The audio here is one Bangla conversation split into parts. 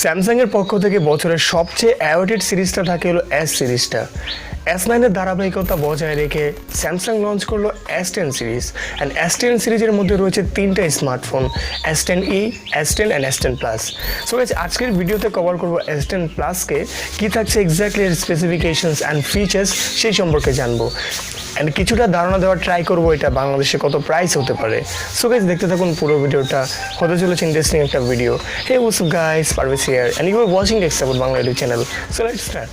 স্যামসাং এর পক্ষ থেকে বছরের সবচেয়ে অ্যাওয়েটেড সিরিজটা থাকে হলো এস সিরিজটা। S9 এর ধারাবাহিকতা বজায় রেখে স্যামসাং লঞ্চ করলো S10 সিরিজ অ্যান্ড S10 সিরিজের মধ্যে রয়েছে তিনটা smartphone S10e, S10 and S10 plus. So guys, আজকের ভিডিওতে কভার করবো S10 প্লাসকে কী থাকছে এক্স্যাক্টলি এর স্পেসিফিকেশনস অ্যান্ড ফিচার্স সেই সম্পর্কে জানবো অ্যান্ড কিছুটা ধারণা দেওয়ার ট্রাই করবো এটা বাংলাদেশে কত প্রাইস হতে পারে। সো গাইস, দেখতে থাকুন পুরো ভিডিওটা, হতে চলেছে ইন্টারেস্টিং একটা video. Hey what's up guys, Parvez here and you are watching extra Bangla YouTube channel. So let's start.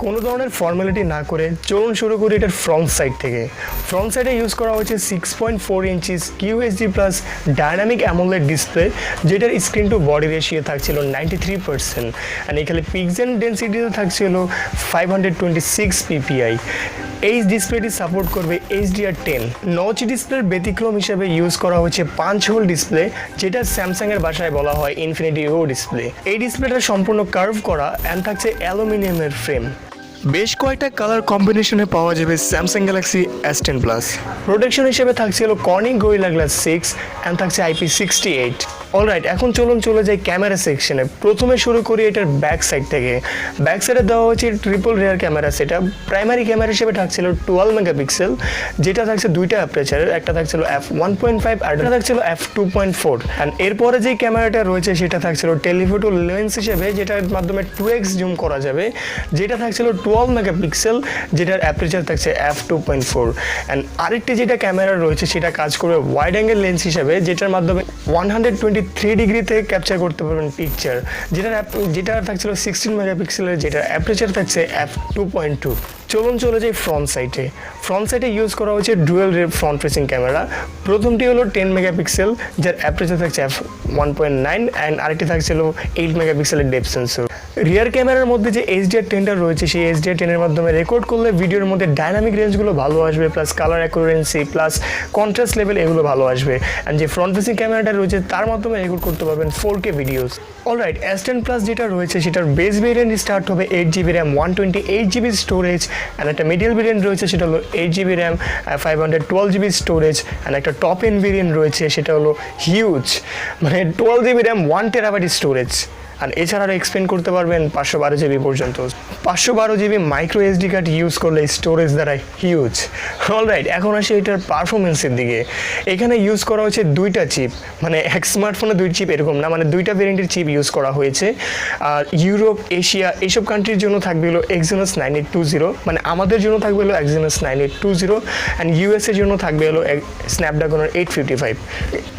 কোনো ধরনের ফর্মালিটি না করে চলুন শুরু করি এটার ফ্রন্ট সাইড থেকে। ফ্রন্ট সাইডে ইউজ করা হয়েছে 6.4 inches QHD plus dynamic AMOLED display, যেটার স্ক্রিন টু বডি রেশিও থাকছিল 93% অ্যান্ড এখানে পিক্সেল ডেন্সিটিতে থাকছিল 526 PPI। এই ডিসপ্লেটি সাপোর্ট করবে HDR10। নচ ডিসপ্লের ব্যতিক্রম হিসেবে ইউজ করা হয়েছে পাঞ্চ হোল ডিসপ্লে, যেটা স্যামসাংয়ের ভাষায় বলা হয় ইনফিনিটি ও ডিসপ্লে। এই ডিসপ্লেটা সম্পূর্ণ কার্ভ করা অ্যান্ড থাকছে অ্যালুমিনিয়ামের ফ্রেম। বেশ কয়েকটা কালার কম্বিনেশনে পাওয়া যাবে Samsung Galaxy S10 plus. Protection হিসেবে থাকছিল কর্নিং গরিলা গ্লাস 6 অ্যান্ড থাকছে IP68। অলরাইট, এখন চলে যাই ক্যামেরা সেকশনে। প্রথমে শুরু করি এটার ব্যাক সাইড থেকে। ব্যাক সাইডে দেওয়া হচ্ছে ট্রিপল রেয়ার ক্যামেরা সেটা। প্রাইমারি ক্যামেরা হিসেবে থাকছিল 12 মেগাপিক্সেল, যেটা থাকছে দুইটা অ্যাপারচারের, একটা থাকছিল f1.5 আর একটা থাকছিল f2.4। অ্যান্ড এরপরে যেই ক্যামেরাটা রয়েছে সেটা থাকছিল টেলিফোটো লেন্স হিসেবে, যেটার মাধ্যমে 2x জুম করা যাবে, যেটা থাকছিল 12 মেগাপিক্সেল, যেটার অ্যাপারচার থাকছে f2.4। অ্যান্ড আরেকটি যেটা ক্যামেরা রয়েছে সেটা কাজ করবে ওয়াইড অ্যাঙ্গেল লেন্স হিসেবে, যেটার মাধ্যমে 123 ডিগ্রিতে ক্যাপচার করতে পারবেন পিকচার, যেটা থাকছিল 16 মেগাপিক্সেলের, যেটা অ্যাপারচার থাকছে f2.2। চলে যাই ফ্রন্ট সাইডে। ফ্রন্ট সাইডে ইউজ করা হয়েছে ডুয়েল রে ফ্রন্ট ফেসিং ক্যামেরা। প্রথমটি হলো 10 মেগাপিক্সেল, যার অ্যাপারচার থাকছে f1.9 অ্যান্ড আরেকটি থাকছিল 8 মেগাপিক্সেলের ডেপথ সেন্সর। রিয়ার ক্যামেরার মধ্যে যে HDR10টা রয়েছে, সেই HDR10 এর মাধ্যমে রেকর্ড করলে ভিডিওর মধ্যে ডাইনামিক রেঞ্জগুলো ভালো আসবে, plus colour অ্যাকুরেন্সি plus contrast level এগুলো ভালো আসবে। অ্যান্ড যে ফ্রন্ট ফেসিং ক্যামেরাটা রয়েছে তার মাধ্যমে রেকর্ড করতে পারবেন 4K videos. Alright, S10 plus যেটা রয়েছে সেটার বেস ভেরিয়েন্ট স্টার্ট হবে 8GB RAM 128GB storage and একটা মিডিয়াল ভেরিয়েন্ট রয়েছে সেটা হলো 8GB RAM 512GB storage and একটা টপ এন্ড ভেরিয়েন্ট রয়েছে সেটা হলো হিউজ, মানে 12GB RAM 1TB স্টোরেজ। আর এছাড়া আরও এক্সপেন্ড করতে পারবেন 512GB পর্যন্ত। 512GB micro SD card use করলে স্টোরেজ দ্বারা হিউজ। অলরাইট, এখন আসি এটার পারফরমেন্সের দিকে। এখানে ইউজ করা হয়েছে দুইটা চিপ, মানে এক স্মার্টফোনে দুই চিপ এরকম না, মানে দুইটা ভেরিয়েন্টের চিপ ইউজ করা হয়েছে। আর ইউরোপ, এশিয়া এইসব কান্ট্রির জন্য থাকবে হলো Exynos 9820, মানে আমাদের জন্য থাকবে হলো Exynos 9820 অ্যান্ড ইউএসের জন্য থাকবে হলো স্ন্যাপড্রাগনের 855।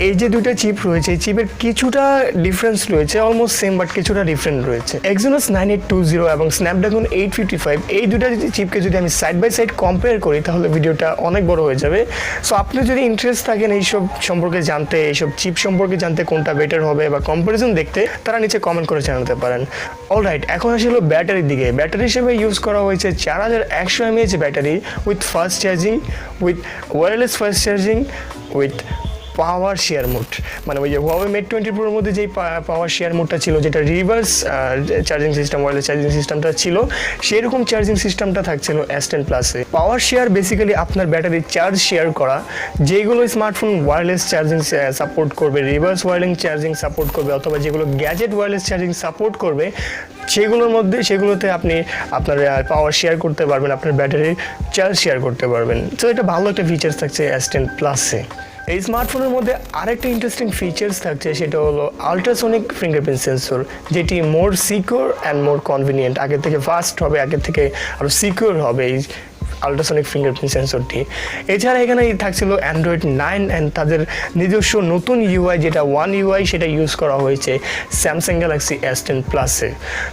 এই যে দুইটা চিপ রয়েছে, এই চিপের কিছুটা ডিফারেন্স রয়েছে, অলমোস্ট সেম বাট কিছুটা ডিফারেন্ট রয়েছে। Exynos 9820 এবং স্ন্যাপড্রাগন 855 এই দুটা চিপকে যদি আমি সাইড বাই সাইড কম্পেয়ার করি তাহলে ভিডিওটা অনেক বড় হয়ে যাবে। সো আপনি যদি ইন্টারেস্ট থাকেন এইসব সম্পর্কে জানতে, এইসব চিপ সম্পর্কে জানতে কোনটা বেটার হবে বা কম্পারিজন দেখতে, তারা নিচে কমেন্ট করে জানাতে পারেন। অলরাইট, এখন আসলে ব্যাটারির দিকে। ব্যাটারি হিসেবে ইউজ করা হয়েছে 4100 mAh battery with fast charging, with wireless fast charging, with power share mode. মানে ওই যে Huawei Mate 20 Pro মধ্যে যেই পাওয়ার শেয়ার মোডটা ছিল, যেটা reverse charging system, wireless charging সিস্টেমটা ছিল, সেরকম চার্জিং সিস্টেমটা থাকছিল S10 প্লাসে। পাওয়ার শেয়ার বেসিক্যালি আপনার ব্যাটারির চার্জ শেয়ার করা, যেগুলো স্মার্টফোন ওয়্যারলেস চার্জিং সাপোর্ট করবে, রিভার্স ওয়্যারলেস চার্জিং সাপোর্ট করবে, অথবা যেগুলো গ্যাজেট ওয়্যারলেস চার্জিং সাপোর্ট করবে, সেগুলোতে আপনি আপনার পাওয়ার শেয়ার করতে পারবেন, আপনার ব্যাটারির চার্জ শেয়ার করতে পারবেন। তো এটা ভালো একটা ফিচার্স থাকছে S10 প্লাসে। এই স্মার্টফোনের মধ্যে আরেকটা ইন্টারেস্টিং ফিচার্স থাকছে, সেটা হলো আল্ট্রাসনিক ফিঙ্গারপ্রিন্ট সেন্সর, যেটি মোর সিকিউর অ্যান্ড মোর কনভিনিয়েন্ট। আগের থেকে ফাস্ট হবে, আগের থেকে আরও সিকিউর হবে এই আল্ট্রাসনিক ফিঙ্গারপ্রিন্ট সেন্সরটি। এছাড়া এখানে থাকছিল Android 9 অ্যান্ড তাদের নিজস্ব নতুন UI, যেটা One UI, সেটা ইউজ করা হয়েছে স্যামসাং গ্যালাক্সি S10 প্লাসে।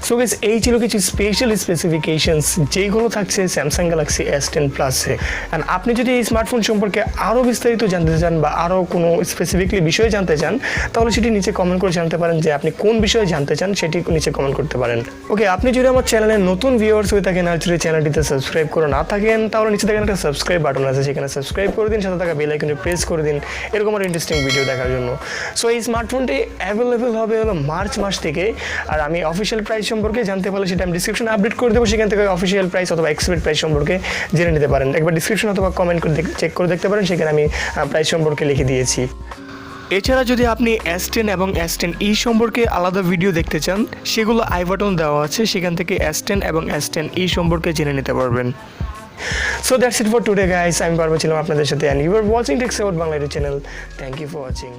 সো গাইস, এই ছিল কিছু স্পেশাল স্পেসিফিকেশনস যেগুলো থাকছে স্যামসাং গ্যালাক্সি S10 প্লাসে। অ্যান্ড আপনি যদি এই স্মার্টফোন সম্পর্কে আরও বিস্তারিত জানতে চান বা আরও কোনো স্পেসিফিকলি বিষয়ে জানতে চান, তাহলে সেটি নিচে কমেন্ট করে জানতে পারেন যে আপনি কোন বিষয়ে জানতে চান, সেটি নিচে কমেন্ট করতে পারেন। ওকে, আপনি যদি আমার চ্যানেলে নতুন ভিউয়ার্স হয়ে থাকেন আর যদি চ্যানেলটিতে সাবস্ক্রাইব করে না থাকেন, থাকেন তাহলে নিচে দেখেন একটা সাবস্ক্রাইব বাটন আছে, সেখানে সাবস্ক্রাইব করে দিন, সাথে থাকা বেল আইকনে প্রেস করে দিন এরকম আর ইন্টারেস্টিং ভিডিও দেখার জন্য। সো এই স্মার্টফোনটি অ্যাভেলেবেল হবে হলো মার্চ মাস থেকে। আর আমি অফিসিয়াল প্রাইস সম্পর্কে জানতে পারলে সেটা আমি ডিসক্রিপশনে আপডেট করে দেবো, সেখান থেকে অফিসিয়াল প্রাইস অথবা এক্সপেক্ট প্রাইস সম্পর্কে জেনে নিতে পারেন। একবার ডিসক্রিপশন অথবা কমেন্ট করে চেক করে দেখতে পারেন, সেখানে আমি প্রাইস সম্পর্কে লিখে দিয়েছি। এছাড়া যদি আপনি S10 এবং S10e সম্পর্কে আলাদা ভিডিও দেখতে চান, সেগুলো আই বাটন দেওয়া আছে, সেখান থেকে S10 এবং S10e সম্পর্কে জেনে নিতে পারবেন। So that's it for today guys, আমি পারবো ছিলাম আপনাদের সাথে, and you are watching techs about Bangla YouTube channel. Thank you for watching.